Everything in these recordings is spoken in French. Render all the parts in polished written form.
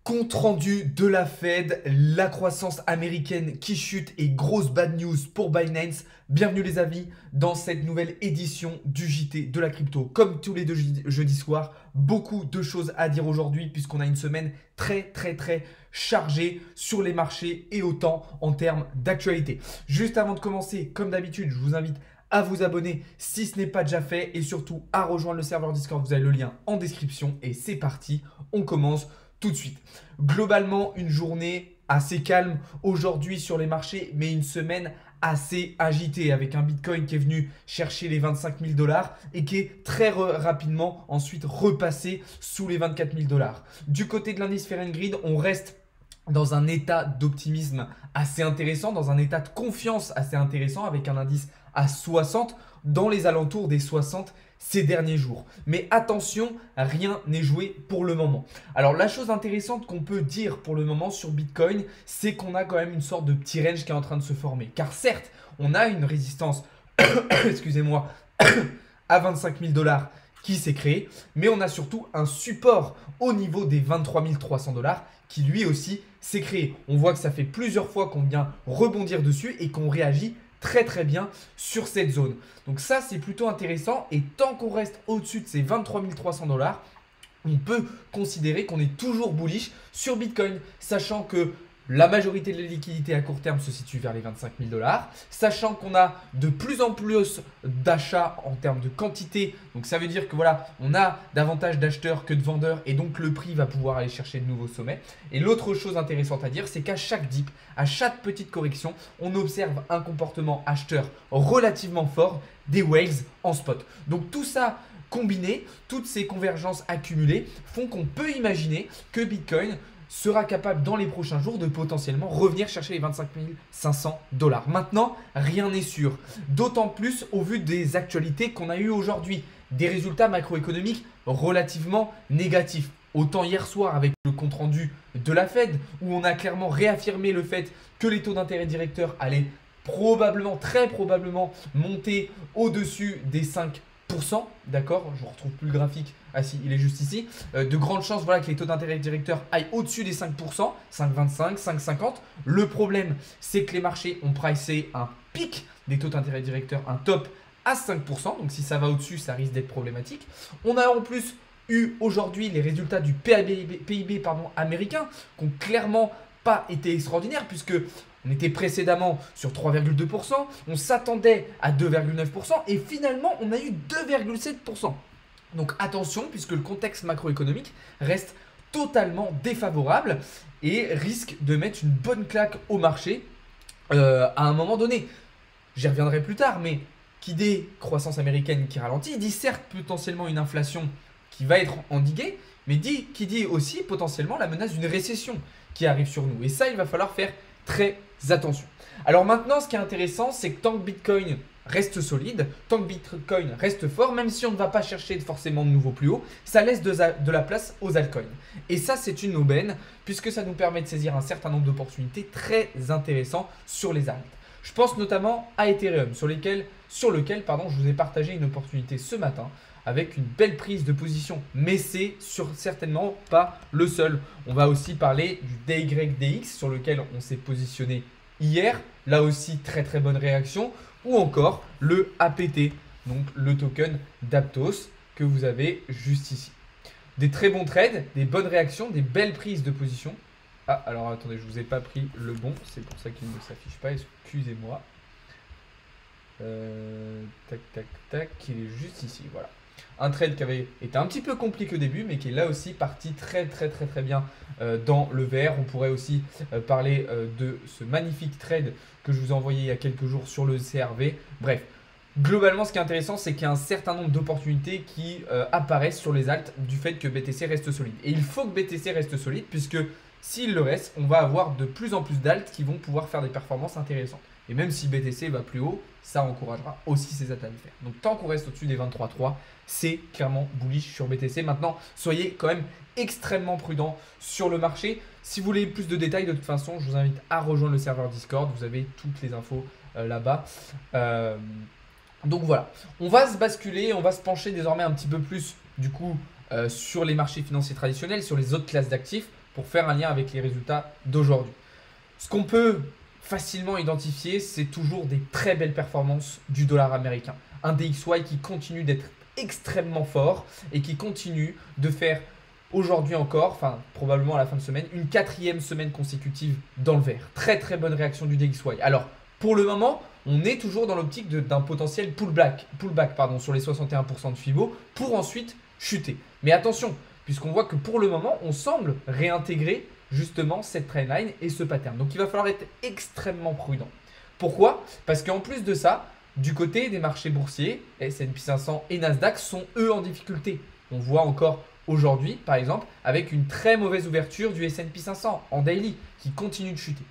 Compte rendu de la Fed, la croissance américaine qui chute et grosse bad news pour Binance. Bienvenue les amis dans cette nouvelle édition du JT de la crypto. Comme tous les deux jeudis soirs, beaucoup de choses à dire aujourd'hui puisqu'on a une semaine très chargée sur les marchés et autant en termes d'actualité. Juste avant de commencer, comme d'habitude, je vous invite à vous abonner si ce n'est pas déjà fait et surtout à rejoindre le serveur Discord. Vous avez le lien en description et c'est parti, on commence tout de suite. Globalement, une journée assez calme aujourd'hui sur les marchés, mais une semaine assez agitée avec un Bitcoin qui est venu chercher les 25 000 $ et qui est très rapidement ensuite repassé sous les 24 000 $. Du côté de l'indice Fahrenheit, on reste dans un état d'optimisme assez intéressant, dans un état de confiance assez intéressant avec un indice à 60 dans les alentours des 60 ces derniers jours. Mais attention, rien n'est joué pour le moment. Alors la chose intéressante qu'on peut dire pour le moment sur Bitcoin, c'est qu'on a quand même une sorte de petit range qui est en train de se former. Car certes, on a une résistance, excusez-moi, à 25 000 $ qui s'est créée, mais on a surtout un support au niveau des 23 300 $ qui lui aussi s'est créé. On voit que ça fait plusieurs fois qu'on vient rebondir dessus et qu'on réagit très bien sur cette zone. Donc ça c'est plutôt intéressant et tant qu'on reste au-dessus de ces 23 300 $, on peut considérer qu'on est toujours bullish sur Bitcoin, sachant que la majorité de la liquidité à court terme se situe vers les 25 000 $, sachant qu'on a de plus en plus d'achats en termes de quantité. Donc ça veut dire que voilà, on a davantage d'acheteurs que de vendeurs et donc le prix va pouvoir aller chercher de nouveaux sommets. Et l'autre chose intéressante à dire, c'est qu'à chaque dip, à chaque petite correction, on observe un comportement acheteur relativement fort des whales en spot. Donc tout ça combiné, toutes ces convergences accumulées font qu'on peut imaginer que Bitcoin sera capable dans les prochains jours de potentiellement revenir chercher les 25 500 $. Maintenant, rien n'est sûr. D'autant plus au vu des actualités qu'on a eues aujourd'hui. Des résultats macroéconomiques relativement négatifs. Autant hier soir avec le compte-rendu de la Fed où on a clairement réaffirmé le fait que les taux d'intérêt directeurs allaient probablement, très probablement monter au-dessus des 5%. D'accord, je ne retrouve plus le graphique. Ah si, il est juste ici. De grandes chances voilà, que les taux d'intérêt directeurs aillent au-dessus des 5%, 5,25, 5,50. Le problème, c'est que les marchés ont pricé un pic des taux d'intérêt directeurs, un top à 5%. Donc si ça va au-dessus, ça risque d'être problématique. On a en plus eu aujourd'hui les résultats du PIB américain qui n'ont clairement pas été extraordinaires puisque on était précédemment sur 3,2%, on s'attendait à 2,9% et finalement on a eu 2,7%. Donc attention puisque le contexte macroéconomique reste totalement défavorable et risque de mettre une bonne claque au marché à un moment donné. J'y reviendrai plus tard, mais qui dit croissance américaine qui ralentit, dit certes potentiellement une inflation qui va être endiguée, mais qui dit aussi potentiellement la menace d'une récession qui arrive sur nous. Et ça, il va falloir faire très attention. Alors maintenant, ce qui est intéressant, c'est que tant que Bitcoin reste solide, tant que Bitcoin reste fort, même si on ne va pas chercher forcément de nouveaux plus hauts, ça laisse de la place aux altcoins. Et ça, c'est une aubaine, puisque ça nous permet de saisir un certain nombre d'opportunités très intéressantes sur les altcoins. Je pense notamment à Ethereum, sur lequel je vous ai partagé une opportunité ce matin, avec une belle prise de position. Mais c'est certainement pas le seul. On va aussi parler du DYDX sur lequel on s'est positionné hier. Là aussi, très bonne réaction. Ou encore le APT, donc le token d'Aptos que vous avez juste ici. Des très bons trades, des bonnes réactions, des belles prises de position. Ah, alors attendez, je ne vous ai pas pris le bon. C'est pour ça qu'il ne s'affiche pas. Excusez-moi. Tac, il est juste ici, voilà. Un trade qui avait été un petit peu compliqué au début, mais qui est là aussi parti très bien dans le vert. On pourrait aussi parler de ce magnifique trade que je vous ai envoyé il y a quelques jours sur le CRV. Bref, globalement, ce qui est intéressant, c'est qu'il y a un certain nombre d'opportunités qui apparaissent sur les alts du fait que BTC reste solide. Et il faut que BTC reste solide, puisque s'il le reste, on va avoir de plus en plus d'alts qui vont pouvoir faire des performances intéressantes. Et même si BTC va plus haut, ça encouragera aussi ces alts à le faire. Donc tant qu'on reste au-dessus des 23,3, c'est clairement bullish sur BTC. Maintenant, soyez quand même extrêmement prudent sur le marché. Si vous voulez plus de détails, de toute façon, je vous invite à rejoindre le serveur Discord. Vous avez toutes les infos là-bas. Donc voilà, on va se basculer, on va se pencher désormais un petit peu plus du coup sur les marchés financiers traditionnels, sur les autres classes d'actifs, pour faire un lien avec les résultats d'aujourd'hui. Ce qu'on peut facilement identifier, c'est toujours des très belles performances du dollar américain. Un DXY qui continue d'être extrêmement fort et qui continue de faire aujourd'hui encore, enfin probablement à la fin de semaine, une 4e semaine consécutive dans le vert. Très très bonne réaction du DXY. Alors pour le moment, on est toujours dans l'optique d'un potentiel pullback sur les 61% de Fibo pour ensuite chuter. Mais attention, puisqu'on voit que pour le moment, on semble réintégrer justement cette trendline et ce pattern. Donc il va falloir être extrêmement prudent. Pourquoi? Parce qu'en plus de ça, du côté des marchés boursiers, S&P 500 et Nasdaq sont eux en difficulté. On voit encore aujourd'hui, par exemple, avec une très mauvaise ouverture du S&P 500 en daily qui continue de chuter.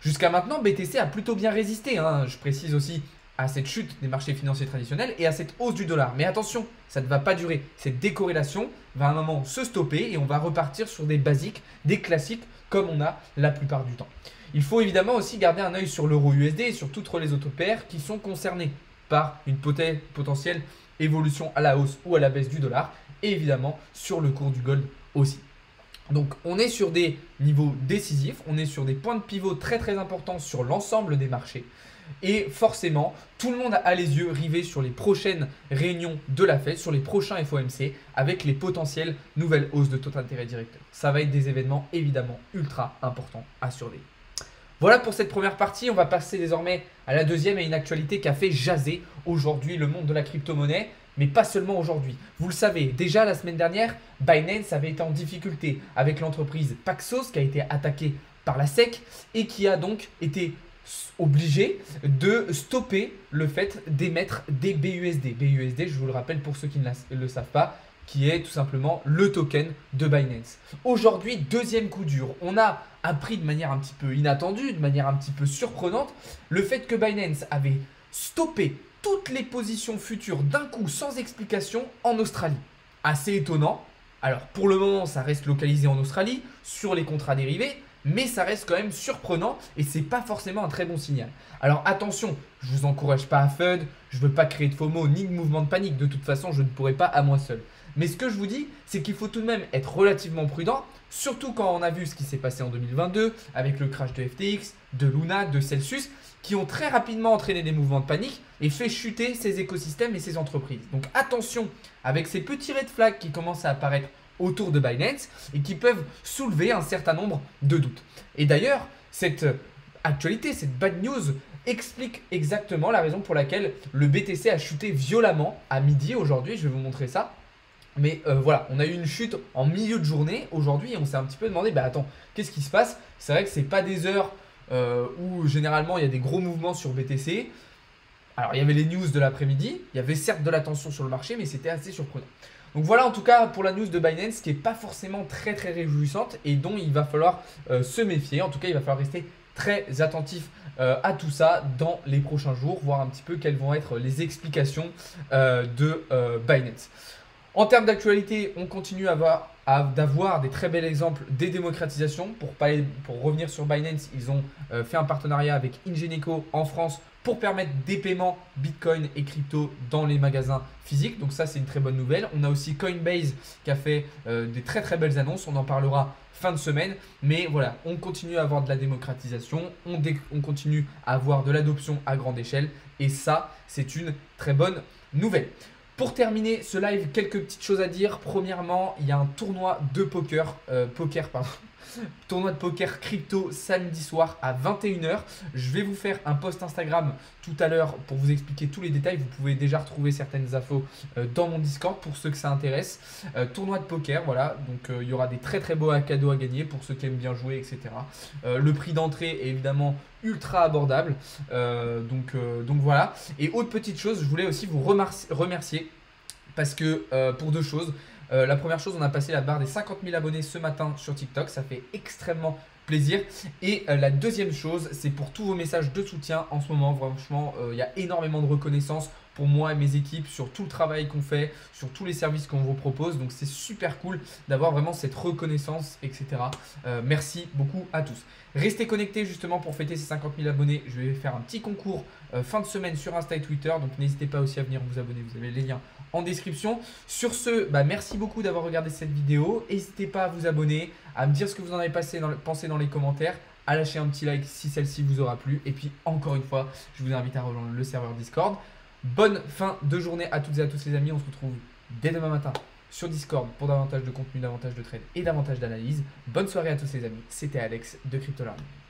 Jusqu'à maintenant, BTC a plutôt bien résisté, hein. Je précise aussi à cette chute des marchés financiers traditionnels et à cette hausse du dollar. Mais attention, ça ne va pas durer. Cette décorrélation va à un moment se stopper et on va repartir sur des basiques, des classiques comme on a la plupart du temps. Il faut évidemment aussi garder un œil sur l'euro USD et sur toutes les autres paires qui sont concernées par une potentielle évolution à la hausse ou à la baisse du dollar et évidemment sur le cours du gold aussi. Donc on est sur des niveaux décisifs, on est sur des points de pivot très très importants sur l'ensemble des marchés. Et forcément, tout le monde a les yeux rivés sur les prochaines réunions de la Fed, sur les prochains FOMC, avec les potentielles nouvelles hausses de taux d'intérêt directeur. Ça va être des événements évidemment ultra importants à surveiller. Voilà pour cette première partie, on va passer désormais à la deuxième et une actualité qui a fait jaser aujourd'hui le monde de la crypto-monnaie. Mais pas seulement aujourd'hui. Vous le savez, déjà la semaine dernière, Binance avait été en difficulté avec l'entreprise Paxos qui a été attaquée par la SEC et qui a donc été obligé de stopper le fait d'émettre des BUSD. BUSD, je vous le rappelle pour ceux qui ne le savent pas, qui est tout simplement le token de Binance. Aujourd'hui, deuxième coup dur. On a appris de manière un petit peu inattendue, de manière un petit peu surprenante, le fait que Binance avait stoppé toutes les positions futures d'un coup sans explication en Australie. Assez étonnant. Alors pour le moment, ça reste localisé en Australie sur les contrats dérivés, mais ça reste quand même surprenant et c'est pas forcément un très bon signal. Alors attention, je vous encourage pas à FUD, je veux pas créer de FOMO ni de mouvement de panique, de toute façon je ne pourrai pas à moi seul. Mais ce que je vous dis, c'est qu'il faut tout de même être relativement prudent, surtout quand on a vu ce qui s'est passé en 2022 avec le crash de FTX, de Luna, de Celsius, qui ont très rapidement entraîné des mouvements de panique et fait chuter ces écosystèmes et ces entreprises. Donc attention avec ces petits red flags qui commencent à apparaître autour de Binance et qui peuvent soulever un certain nombre de doutes. Et d'ailleurs, cette actualité, cette bad news explique exactement la raison pour laquelle le BTC a chuté violemment à midi aujourd'hui. Je vais vous montrer ça. Mais voilà, on a eu une chute en milieu de journée aujourd'hui et on s'est un petit peu demandé, bah attends, qu'est-ce qui se passe? C'est vrai que ce n'est pas des heures où généralement il y a des gros mouvements sur BTC. Alors il y avait les news de l'après-midi, il y avait certes de la tension sur le marché, mais c'était assez surprenant. Donc voilà en tout cas pour la news de Binance qui n'est pas forcément très très réjouissante et dont il va falloir se méfier. En tout cas il va falloir rester très attentif à tout ça dans les prochains jours, voir un petit peu quelles vont être les explications de Binance. En termes d'actualité, on continue d'avoir des très bels exemples des démocratisations. Pour revenir sur Binance, ils ont fait un partenariat avec Ingenico en France pour permettre des paiements Bitcoin et crypto dans les magasins physiques. Donc ça, c'est une très bonne nouvelle. On a aussi Coinbase qui a fait des très très belles annonces. On en parlera fin de semaine. Mais voilà, on continue à avoir de la démocratisation. On continue à avoir de l'adoption à grande échelle. Et ça, c'est une très bonne nouvelle. Pour terminer ce live, quelques petites choses à dire. Premièrement, il y a un tournoi de poker, tournoi de poker crypto samedi soir à 21 h. Je vais vous faire un post Instagram tout à l'heure pour vous expliquer tous les détails. Vous pouvez déjà retrouver certaines infos dans mon Discord pour ceux que ça intéresse. Tournoi de poker, voilà. Donc il y aura des très très beaux cadeaux à gagner pour ceux qui aiment bien jouer, etc. Le prix d'entrée est évidemment ultra abordable. Donc voilà. Et autre petite chose, je voulais aussi vous remercier parce que pour deux choses. La première chose, on a passé la barre des 50 000 abonnés ce matin sur TikTok. Ça fait extrêmement plaisir. Et la deuxième chose, c'est pour tous vos messages de soutien en ce moment. Franchement, il y a énormément de reconnaissance pour moi et mes équipes sur tout le travail qu'on fait, sur tous les services qu'on vous propose. Donc c'est super cool d'avoir vraiment cette reconnaissance, etc. Merci beaucoup à tous. Restez connectés justement pour fêter ces 50 000 abonnés. Je vais faire un petit concours fin de semaine sur Insta et Twitter. Donc n'hésitez pas aussi à venir vous abonner. Vous avez les liens en description. Sur ce, bah, merci beaucoup d'avoir regardé cette vidéo. N'hésitez pas à vous abonner, à me dire ce que vous en avez pensé dans les commentaires, à lâcher un petit like si celle-ci vous aura plu. Et puis encore une fois, je vous invite à rejoindre le serveur Discord. Bonne fin de journée à toutes et à tous les amis. On se retrouve dès demain matin sur Discord pour davantage de contenu, davantage de trades et davantage d'analyse. Bonne soirée à tous les amis. C'était Alex de Crypto Learning.